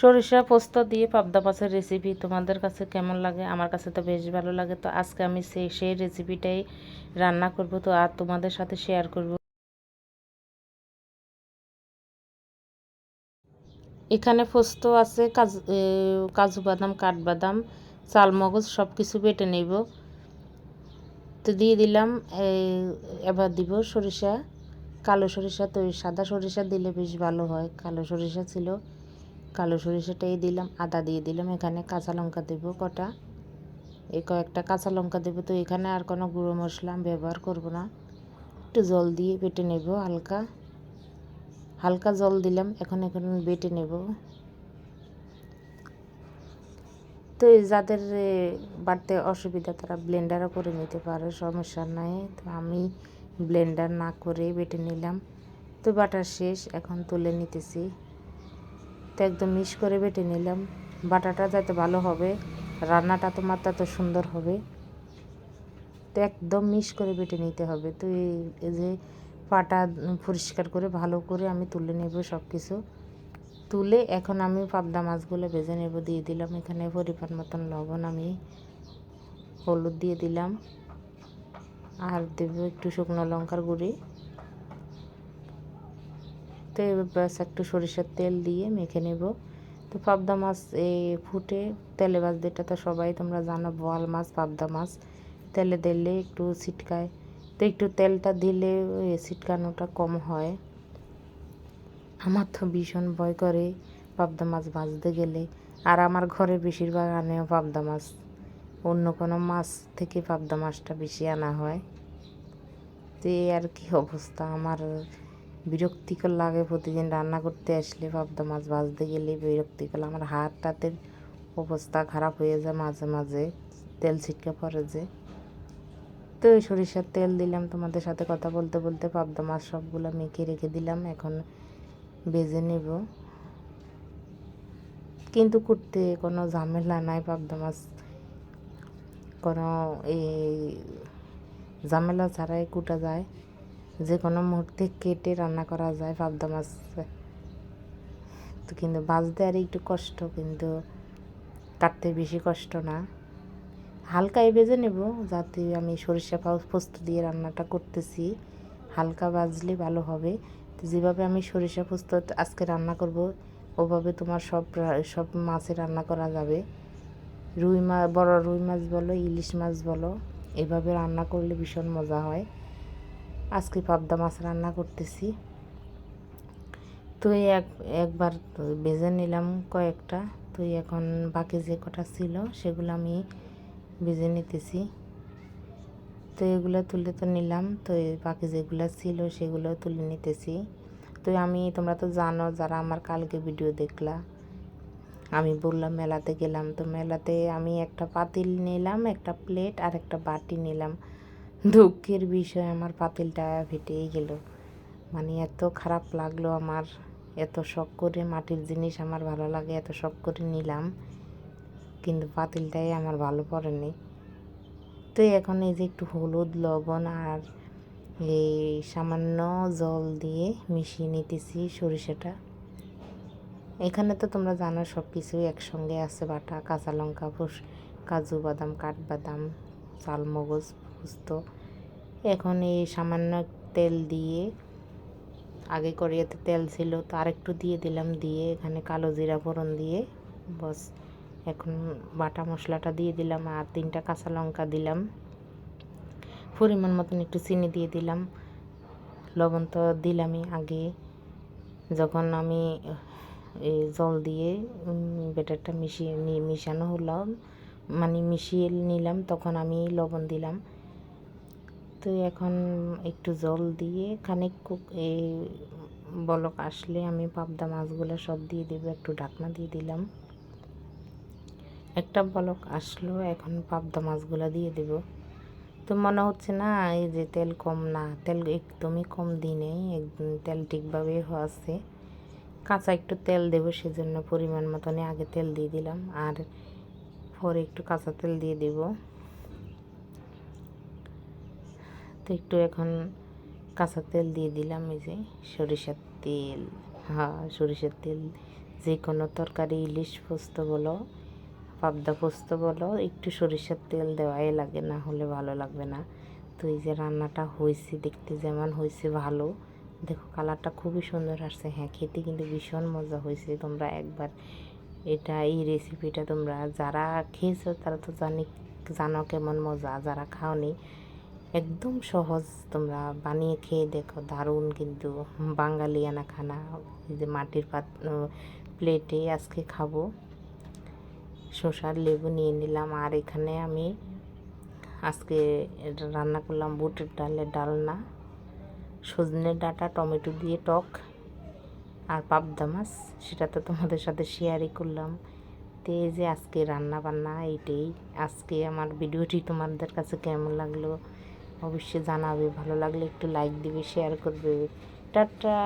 সরিষা পোস্ত দিয়ে পাবদা মাছের রেসিপি তোমাদের কাছে কেমন লাগে? আমার কাছে তো বেশ ভালো লাগে। তো আজকে আমি সেই রেসিপিটাই রান্না করব, তো আর তোমাদের সাথে শেয়ার করব। এখানে পোস্ত আছে, কাজু বাদাম, কাঠবাদাম, চালমগজ সব কিছু বেটে নেব। তো দিয়ে দিলাম, এবার দিব সরিষা, কালো সরিষা। তো সাদা সরিষা দিলে বেশ ভালো হয়, কালো সরিষা ছিল, কালো সরিষাটাই দিলাম। আদা দিয়ে দিলাম, এখানে কাঁচা লঙ্কা দেবো কটা, এই কয়েকটা কাঁচা লঙ্কা দেবো। তো এখানে আর কোনো গুঁড়ো মশলা আমি ব্যবহার করব না। একটু জল দিয়ে বেটে নেব, হালকা হালকা জল দিলাম। এখন বেটে নেব। তো যাদের বাড়তে অসুবিধা তারা ব্লেন্ডারও করে নিতে পারে, সমস্যা নাই। তো আমি ব্লেন্ডার না করে বেটে নিলাম। তো বাটা শেষ, এখন তুলে নিতেছি। তো একদম মিক্স করে বেটে নিলাম। বাটাটা যাতে ভালো হবে, রান্নাটা তোমার তত সুন্দর হবে। তো একদম মিক্স করে বেটে নিতে হবে। তো এই যে পাটা পরিষ্কার করে ভালো করে আমি তুলে নেব সব কিছু। তুলে এখন আমি পাবদা মাছগুলো ভেজে নেব। দিয়ে দিলাম এখানে পরিমাণ মতন লবণ, আমি হলুদ দিয়ে দিলাম, আর দেব একটু শুকনো লঙ্কার গুঁড়ি। তো ব্যাস একটু সরিষার তেল দিয়ে মেখে নেব। তো পাবদা মাছ এই ফুটে তেলে ভাজতে, এটা তো সবাই তোমরা জানো, বোয়াল মাছ, পাবদা মাছ তেলে দিলে একটু ছিটকায়। তো একটু তেলটা দিলে ছিটকানোটা কম হয়। আমার তো ভীষণ ভয় করে পাবদা মাছ ভাজতে গেলে। আর আমার ঘরে বেশিরভাগ আনেও পাবদা মাছ, অন্য কোনো মাছ থেকে পাবদা মাছটা বেশি আনা হয়। তো এই আর কি অবস্থা, আমার বিরক্তিকর লাগে প্রতিদিন রান্না করতে আসলে, পাবদা মাছ ভাজতে গেলে বিরক্তিকর। আমার হাত টাতের অবস্থা খারাপ হয়ে যায় মাঝে মাঝে, তেল ছিটকে পড়ে যে। তো সরিষার তেল দিলাম, তোমাদের সাথে কথা বলতে বলতে পাবদা মাছ সবগুলো মেখে রেখে দিলাম। এখন ভেজে নেব, কিন্তু করতে কোনো ঝামেলা নাই। পাবদা মাছ কোনো এই ঝামেলা ছাড়াই কুটা যায়, যে কোনো মুহূর্তে কেটে রান্না করা যায় পাবদা মাছ। তো কিন্তু ভাজতে আর একটু কষ্ট, কিন্তু কাটতে বেশি কষ্ট না। হালকাই ভেজে নেব, যাতে আমি সরিষা পোস্ত দিয়ে রান্নাটা করতেছি, হালকা ভাজলে ভালো হবে। তো যেভাবে আমি সরিষা পোস্ত আজকে রান্না করব, ওভাবে তোমার সব মাছে রান্না করা যাবে। রুই মাছ, বড় রুই মাছ বলো, ইলিশ মাছ বলো, এভাবে রান্না করলে ভীষণ মজা হয়। আজকে পাবদা মাছ রান্না করতেছি। তো একবার ভেজে নিলাম কয়েকটা। তো এখন বাকি যে কটা ছিল সেগুলো আমি ভেজে নিতেছি। তো এগুলো তুলে তো নিলাম। তো বাকি যেগুলো ছিল সেগুলো তুলে নিতেছি। তো তোমরা তো জানো, যারা আমার কালকে ভিডিও দেখলা, আমি বললাম মেলাতে গেলাম। তো মেলাতে আমি একটা পাতিল নিলাম, একটা প্লেট আর একটা বাটি নিলাম। দুঃখের বিষয় আমার পাতিলটা ফেটেই গেল। মানে এত খারাপ লাগলো আমার। এত শখ করে মাটির জিনিস আমার ভালো লাগে, এত শখ করে নিলাম, কিন্তু পাতিলটাই আমার ভালো পড়েনি। তো এখন এই যে একটু হলুদ, লবণ আর এই সামান্য জল দিয়ে মিশিয়ে নিতেছি সরিষাটা। এখানে তো তোমরা জানো সব কিছুই একসঙ্গে আছে বাটা, কাঁচা লঙ্কা, কাজু বাদাম, কাঠবাদাম, চালমগজ, পোস্ত। এখন এই সামান্য তেল দিয়ে, আগে কড়াইতে তেল ছিল তো আরেকটু দিয়ে দিলাম, দিয়ে এখানে কালো জিরা ফোড়ন দিয়ে বস এখন বাটা মশলাটা দিয়ে দিলাম, আর 3টা কাঁচা লঙ্কা দিলাম। পরিমাণ মতন একটু চিনি দিয়ে দিলাম। লবণ তো দিলামই আগে, যখন আমি এই জল দিয়ে ব্যাটারটা মিশানো হলো, মানে মিশিয়ে নিলাম, তখন আমি লবণ দিলাম। তো এখন একটু জল দিয়ে খানিক এই বলক আসলে আমি পাবদা মাছগুলো সব দিয়ে দেবো। একটু ঢাকনা দিয়ে দিলাম, একটা বলক আসলো, এখন পাবদা মাছগুলো দিয়ে দেব। তো মনে হচ্ছে না এই যে তেল কম, না, তেল একদমই কম দিই নেই, একদম তেল ঠিকভাবে আছে। কাঁচা একটু তেল দেবো, সেজন্য পরিমাণ মতনে আগে তেল দিয়ে দিলাম, আর পরে একটু কাঁচা তেল দিয়ে দেব। তো একটু এখন কাঁচা তেল দিয়ে দিলাম, এই যে সরিষার তেল, হ্যাঁ সরিষার তেল যে কোনো তরকারি, ইলিশ পোস্ত বলো, পাবদা পোস্ত বলো, একটু সরিষার তেল দেওয়াই লাগে, না হলে ভালো লাগবে না। তো এই যে রান্নাটা হয়েছে, দেখতে যেমন হয়েছে ভালো, দেখো কালারটা খুবই সুন্দর আসছে। হ্যাঁ, খেতে কিন্তু ভীষণ মজা হয়েছে। তোমরা একবার এই রেসিপিটা তোমরা যারা খেয়েছো তারা তো জানো কেমন মজা, যারা খাওনি একদম সহজ, তোমরা বানিয়ে খেয়ে দেখো, দারুণ কিন্তু বাঙালিয়ানা খানা। এই যে মাটির প্লেটে আজকে খাবো। শসার লেবু নিয়ে নিলাম। আর এখানে আমি আজকে রান্না করলাম বুটের ডালের ডালনা, সজনে ডাঁটা টমেটো দিয়ে টক, আর পাবদা মাছ, সেটা তো তোমাদের সাথে শেয়ারই করলাম। তো এই যে আজকে রান্না বান্না এইটাই। আজকে আমার ভিডিওটি তোমাদের কাছে কেমন লাগলো অবশ্যই জানাবে। ভালো লাগলে একটু লাইক দিবে, শেয়ার করবে। টাটা।